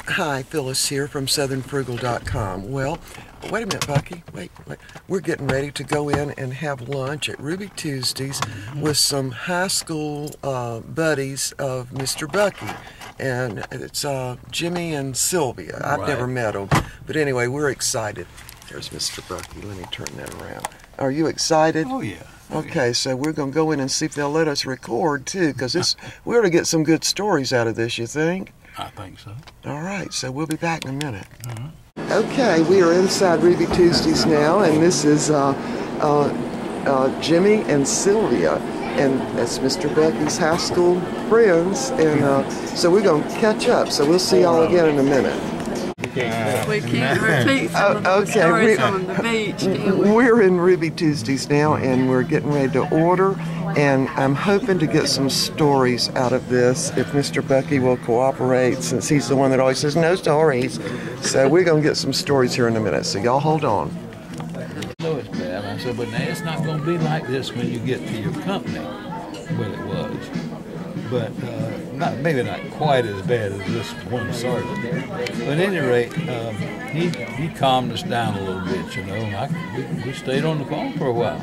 Hi, Phyllis here from southernfrugal.com. Well, wait a minute, Bucky. Wait. We're getting ready to go in and have lunch at Ruby Tuesdays with some high school buddies of Mr. Bucky. And it's Jimmy and Sylvia. I've never met them. But anyway, we're excited. There's Mr. Bucky. Let me turn that around. Are you excited? Oh, yeah. Okay, so we're going to go in and see if they'll let us record, too, because we ought to get some good stories out of this, you think? I think so. All right, so we'll be back in a minute. Okay, we are inside Ruby Tuesdays now, and this is Jimmy and Sylvia, and that's Mr. Bucky's high school friends, and so we're going to catch up, so we'll see y'all again in a minute. We can't repeat some of the stories on the beach, can we? We're in Ruby Tuesdays now, and we're getting ready to order, and I'm hoping to get some stories out of this if Mr. Bucky will cooperate, since he's the one that always says no stories. So we're going to get some stories here in a minute, so y'all hold on. No, it's bad. I said, but now it's not going to be like this when you get to your company. Well, it was. But maybe not quite as bad as this one started. But at any rate, he calmed us down a little bit, you know. We stayed on the phone for a while.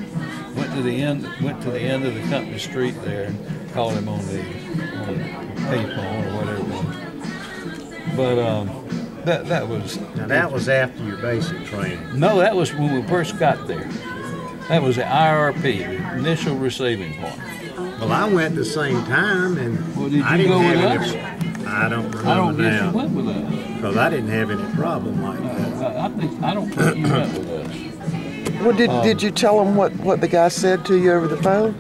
Went to the end of the company street there and called him on the payphone or whatever it was. But that was. Now that was after your basic training. No, that was when we first got there. That was the IRP, the initial receiving point. Well, I went the same time, and well, did you I didn't go have with any. us? I don't remember I don't now. guess you went with us. Because I didn't have any problem like that. I don't think you went with us. Well, did you tell him what the guy said to you over the phone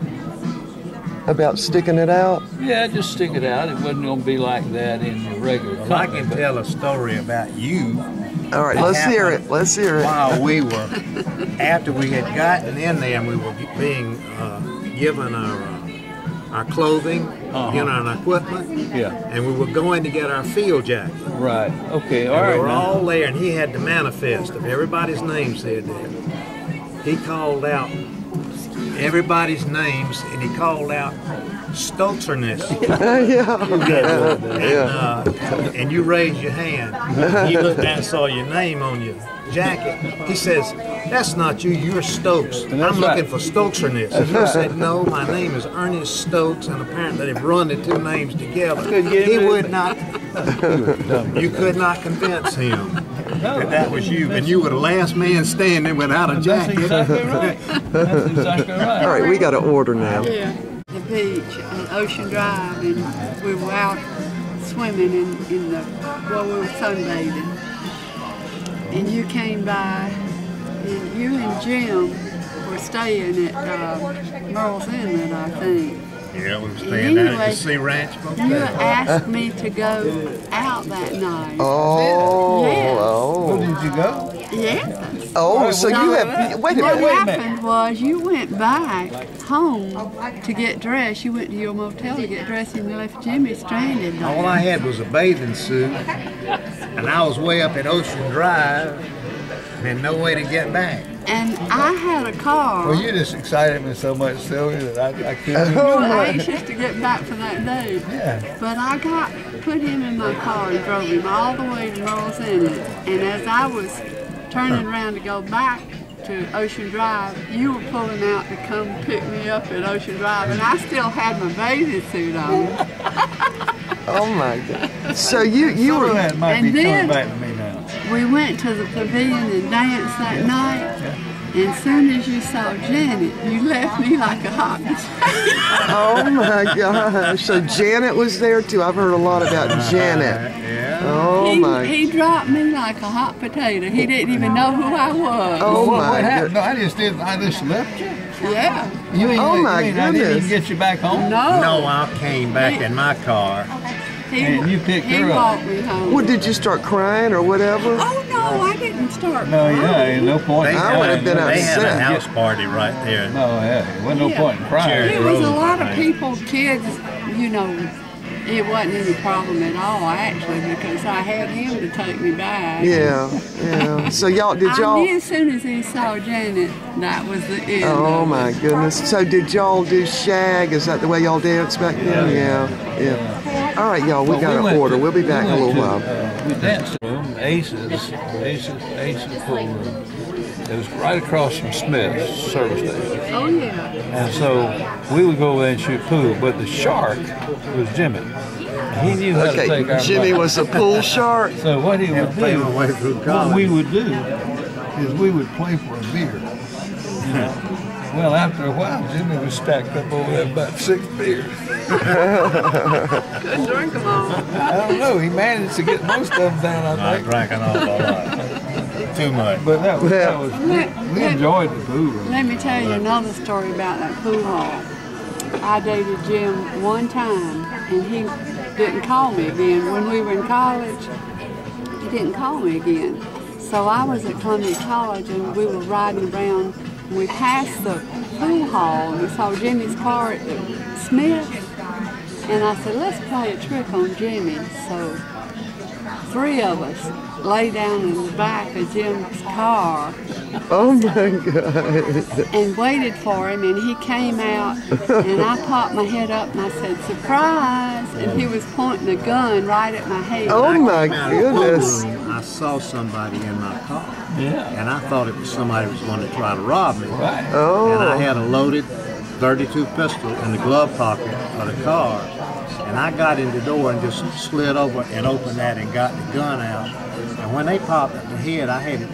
about sticking it out? Yeah, just stick it out. It wasn't going to be like that in the regular Well, company. I can tell a story about you. All right, let's hear it. Let's hear it. While we were, after we had gotten in there, and we were being given our clothing, our equipment. Yeah. And we were going to get our field jacket. Right. Okay. All and right. we were all there, and he had the manifest of everybody's name said there. He called out everybody's names, and he called out Stoltzerness. And you raised your hand. He looked down and saw your name on your jacket. He says, "That's not you, you're Stokes. I'm looking for Stoltzerness." And you said, "No, my name is Ernest Stokes," and apparently they've run the two names together. He would not, you could not convince him that was you. And you were the last man standing without a jacket. That's exactly right. That's exactly right. All right, we got to order now. Yeah. The beach on Ocean Drive, and we were out swimming we were sunbathing. And you came by, and you and Jim were staying at Merle's Inlet, I think. Yeah, we were staying down at the Sea Ranch. You asked me to go out that night. Oh, yes. oh. Did you go? Yes. Oh, so you have, wait a minute. What happened was you went back home to get dressed. You went to your motel to get dressed, and you left Jimmy stranded there. All I had was a bathing suit, and I was way up at Ocean Drive, and no way to get back. And I had a car. Well, you just excited me so much, Sylvia, that I couldn't. You were anxious to get back for that day. Yeah. But I put him in my car and drove him all the way to Merle's Inlet. And as I was turning around to go back to Ocean Drive, you were pulling out to come pick me up at Ocean Drive, and I still had my bathing suit on. Oh my God! So you were. That might be coming back to me now. We went to the pavilion and danced that night. And as soon as you saw Janet, you left me like a hot potato. Oh my gosh! So Janet was there too. I've heard a lot about Janet. Yeah. Oh my! He dropped me like a hot potato. He didn't even know who I was. Oh What my happened? No, goodness! I just left you. Yeah. Oh my I didn't even goodness! get you back home? No, I came back in my car. And you picked her up. walked me home. Well, did you start crying or whatever? Oh no, I didn't start. No, yeah, crying. ain't no point. I would have been They had a upset. house party right there. No, yeah, there wasn't no point in crying. It was a lot of people, kids, you know. It wasn't any problem at all, actually, because I had him to take me back. Yeah, yeah. So y'all, I knew as soon as he saw Janet, that was the end. Oh of my it. goodness. So did y'all do shag? Is that the way y'all danced back then? Yeah, yeah. All right, y'all, we got to order. We'll be back in a little while. We danced in room, Aces pool room. It was right across from Smith's service station. Oh, yeah. And so we would go over there and shoot pool, but the shark was Jimmy. He knew how to take our Jimmy money. was a pool shark. So what he would Pay do, my way through what college. we would do is we would play for a beer. You know. Well, after a while, Jimmy was stacked up over there about 6 beers. Couldn't drink them all. I don't know. He managed to get most of them down, I I think. drank an awful lot. Too much. But that was we enjoyed the pool room. Let me tell you another story about that pool hall. I dated Jim one time, and he didn't call me again. When we were in college, he didn't call me again. So I was at Columbia College, and we were riding around. And we passed the pool hall, and we saw Jimmy's car at the Smith. And I said, let's play a trick on Jimmy. So 3 of us lay down in the back of Jim's car Oh my God. and waited for him, and he came out, and I popped my head up and I said, surprise, and he was pointing a gun right at my head. Oh my Out of the pool goodness. room, I saw somebody in my car, Yeah. and I thought it was somebody who was going to try to rob me. Right. Oh. And I had a loaded .32 pistol in the glove pocket of the car. And I got in the door and just slid over and opened that and got the gun out. And when they popped at the head, I had it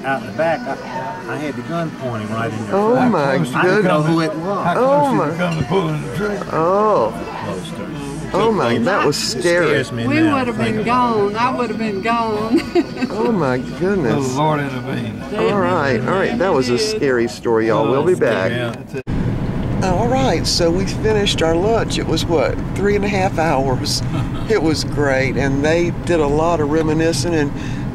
out the back. I had the gun pointing right in their Oh face. my I didn't know goodness. who it How was. close Oh, did my- you come to pulling the trigger? Oh. Closer. Oh my, that was It scary. scares me We now would have to think been about gone. I would have been gone. Oh my Oh, goodness. Lord intervene. All right. That was a scary story, y'all. We'll be back. Yeah. All right, so we finished our lunch. It was what, 3.5 hours. It was great, and they did a lot of reminiscing. And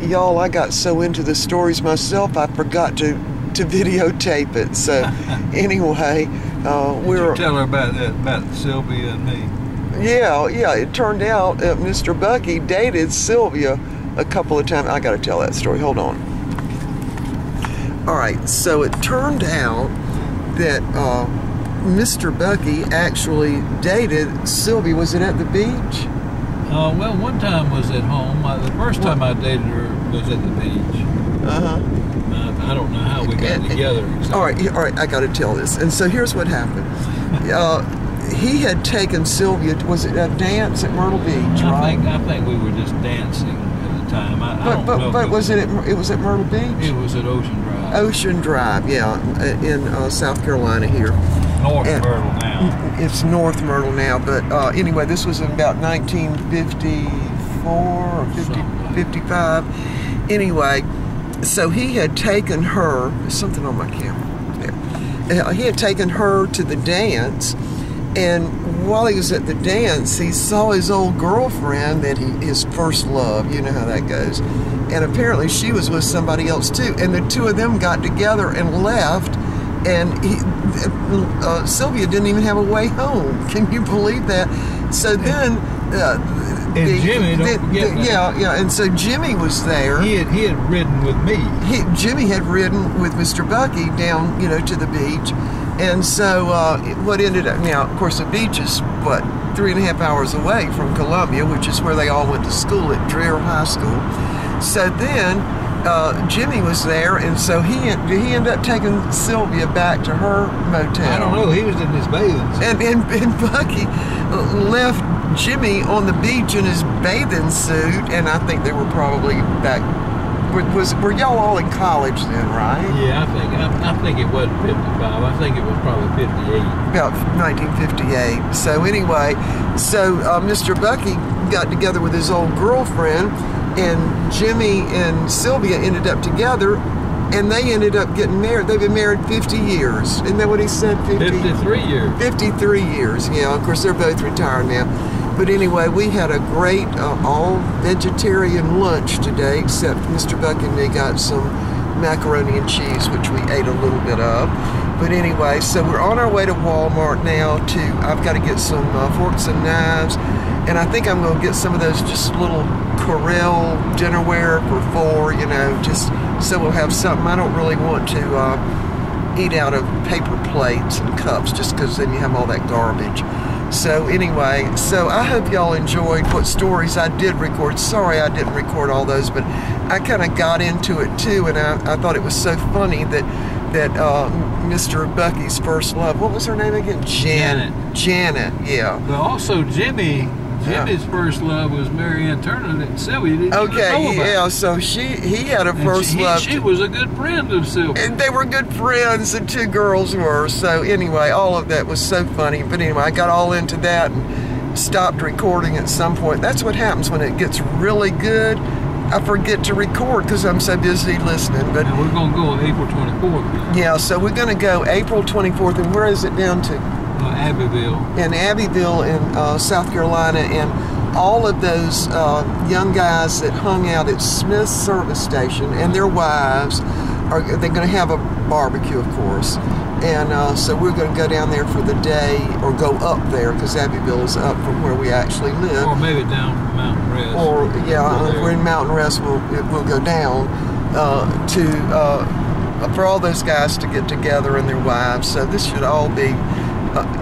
y'all, I got so into the stories myself, I forgot to videotape it. So anyway, we Did were. you tell her about that, about Sylvia and me? Yeah. It turned out Mr. Bucky dated Sylvia a couple of times. I got to tell that story. Hold on. All right, so it turned out that Mr. Bucky actually dated Sylvia. Was it at the beach? Well, one time was at home. The first time I dated her was at the beach. I don't know how we got together exactly. All right, I got to tell this. And so here's what happened. He had taken Sylvia. Was it a dance at Myrtle Beach? Right? I think we were just dancing at the time. I don't know. But was it? It was at Myrtle Beach. It was at Ocean Drive. Ocean Drive, yeah, in South Carolina here. North And- Myrtle now. It's North Myrtle now, but anyway, this was in about 1954 or 55. Anyway, so he had taken her, there's something on my camera there. He had taken her to the dance, and while he was at the dance, he saw his old girlfriend his first love, you know how that goes. And apparently she was with somebody else too, and the two of them got together and left. And Sylvia didn't even have a way home. Can you believe that? So then, Jimmy, don't forget that. yeah. And so Jimmy was there. He had ridden with me. Jimmy had ridden with Mr. Bucky down, to the beach. And so what ended up, now, of course, the beach is, 3.5 hours away from Columbia, which is where they all went to school at Dreher High School. So then Jimmy was there, and so he ended up taking Sylvia back to her motel. I don't know. He was in his bathing suit. And Bucky left Jimmy on the beach in his bathing suit, and I think they were probably back. Were y'all all in college then, right? Yeah, I think it wasn't 55. I think it was probably 58. About 1958. So anyway, Mr. Bucky got together with his old girlfriend, and Jimmy and Sylvia ended up together, and they ended up getting married. They've been married 50 years. Isn't that what he said? 53 years. 53 years, yeah. Of course, they're both retired now. But anyway, we had a great all-vegetarian lunch today, except Mr. Bucky and me got some macaroni and cheese, which we ate a little bit of. But anyway, so we're on our way to Walmart now I've got to get some forks and knives, and I think I'm going to get some of those just little Corel dinnerware for $4, just so we'll have something. I don't really want to eat out of paper plates and cups just because then you have all that garbage. So anyway, so I hope y'all enjoyed what stories I did record. Sorry I didn't record all those, but I kind of got into it too, and I thought it was so funny that Mr. Bucky's first love, what was her name again? Janet, yeah. But also Jimmy's first love was Mary Ann Turner that Sylvia didn't even know about. Yeah, so he had a first love. She was a good friend of Sylvia. And they were good friends, the two girls were. So anyway, all of that was so funny. But anyway, I got all into that and stopped recording at some point. That's what happens when it gets really good. I forget to record because I'm so busy listening. But and we're going to go April 24th. Yeah, so we're going to go April 24th. And where is it down to? Abbeville. In Abbeville in South Carolina. And all of those young guys that hung out at Smith's service station and their wives, they're going to have a barbecue, of course. And so we're going to go down there for the day, or go up there, because Abbeville is up from where we actually live. Or maybe down from Mountain Rest. Or, yeah, if we're in Mountain Rest, we'll go down for all those guys to get together and their wives. So this should all be,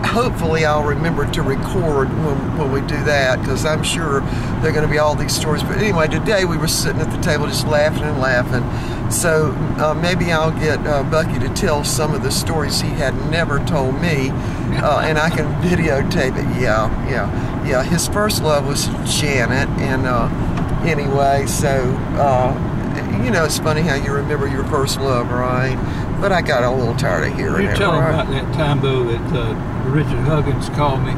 hopefully I'll remember to record when we do that, because I'm sure there are going to be all these stories. But anyway, today we were sitting at the table just laughing and laughing. So maybe I'll get Bucky to tell some of the stories he had never told me, and I can videotape it. Yeah. His first love was Janet, and anyway, so you know, it's funny how you remember your first love, right? But I got a little tired of hearing it. You tell him about that time though that Richard Huggins called me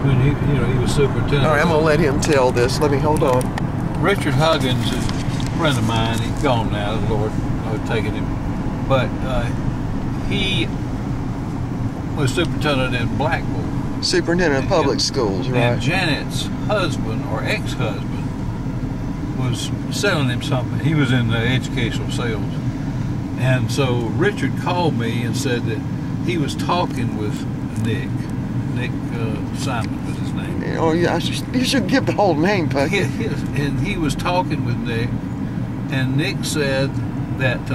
when he was superintendent. All right, I'm gonna let him tell this. Let me hold on. Richard Huggins is a friend of mine. He's gone now. The Lord taken him, but he was superintendent in Blackpool. Superintendent of public schools, right? And Janet's husband or ex-husband was selling him something. He was in educational sales. And so Richard called me and said that he was talking with Nick. Nick Simon was his name. Oh, yeah, you should give the whole name, Bucky. And he was talking with Nick, and Nick said that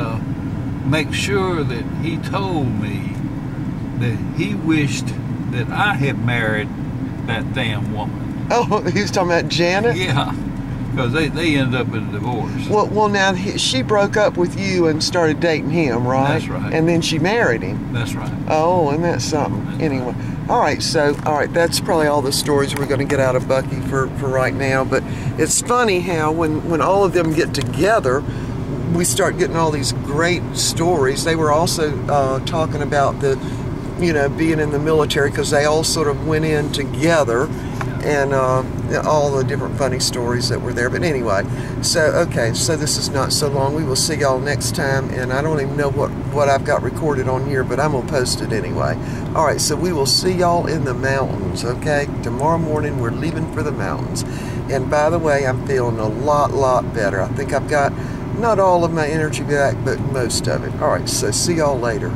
make sure that he told me that he wished that I had married that damn woman. Oh, he was talking about Janet? Yeah. Because they ended up in a divorce. Well, now she broke up with you and started dating him, right? That's right. And then she married him. That's right. Oh, and that's something. That's anyway, right. All right. That's probably all the stories we're going to get out of Bucky for right now. But it's funny how when all of them get together, we start getting all these great stories. They were also talking about being in the military, because they all sort of went in together. And all the different funny stories that were there. But anyway, so this is not so long. We will see y'all next time, and I don't even know what I've got recorded on here, but I'm going to post it anyway. All right, so we will see y'all in the mountains, okay? Tomorrow morning, we're leaving for the mountains. And by the way, I'm feeling a lot better. I think I've got not all of my energy back, but most of it. All right, so see y'all later.